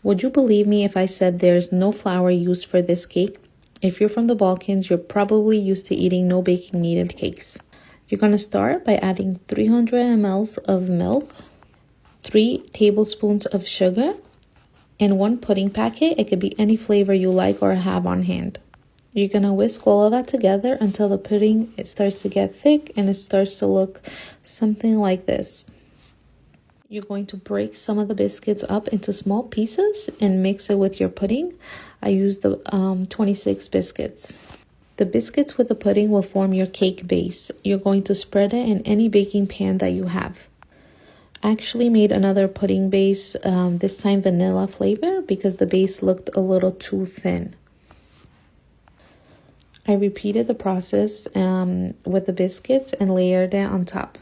Would you believe me if I said there's no flour used for this cake? If you're from the Balkans, you're probably used to eating no baking needed cakes. You're going to start by adding 300 ml of milk, 3 tablespoons of sugar, and 1 pudding packet. It could be any flavor you like or have on hand. You're going to whisk all of that together until the pudding starts to get thick and it starts to look something like this. You're going to break some of the biscuits up into small pieces and mix it with your pudding. I used the 26 biscuits. The biscuits with the pudding will form your cake base. You're going to spread it in any baking pan that you have. I actually made another pudding base, this time vanilla flavor, because the base looked a little too thin. I repeated the process with the biscuits and layered it on top.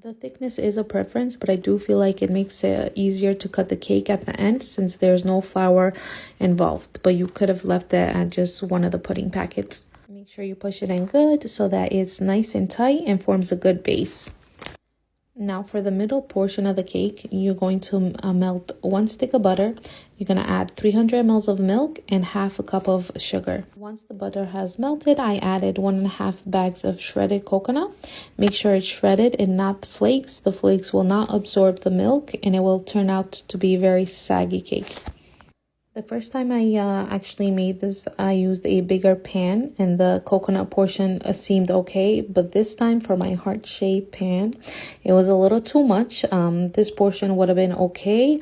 The thickness is a preference, but I do feel like it makes it easier to cut the cake at the end since there's no flour involved. But you could have left it at just one of the pudding packets. Make sure you push it in good so that it's nice and tight and forms a good base. Now for the middle portion of the cake, you're going to melt 1 stick of butter. You're going to add 300 ml of milk and half a cup of sugar. Once the butter has melted, I added 1.5 bags of shredded coconut. Make sure it's shredded and not flakes. The flakes will not absorb the milk and it will turn out to be a very saggy cake. The first time I actually made this, I used a bigger pan and the coconut portion seemed okay. But this time for my heart-shaped pan, it was a little too much. This portion would have been okay,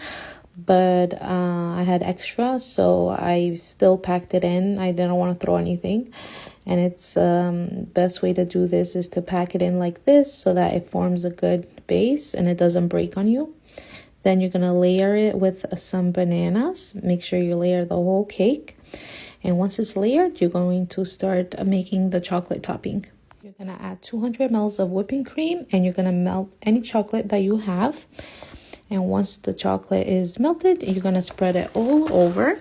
but I had extra, so I still packed it in. I didn't want to throw anything. And it's best way to do this is to pack it in like this so that it forms a good base and it doesn't break on you. Then you're going to layer it with some bananas. Make sure you layer the whole cake. And once it's layered, you're going to start making the chocolate topping. You're going to add 200 ml of whipping cream and you're going to melt any chocolate that you have. And once the chocolate is melted, you're going to spread it all over.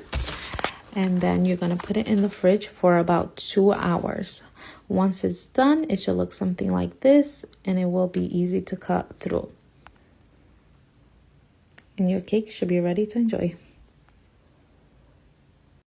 And then you're going to put it in the fridge for about 2 hours. Once it's done, it should look something like this and it will be easy to cut through. And your cake should be ready to enjoy.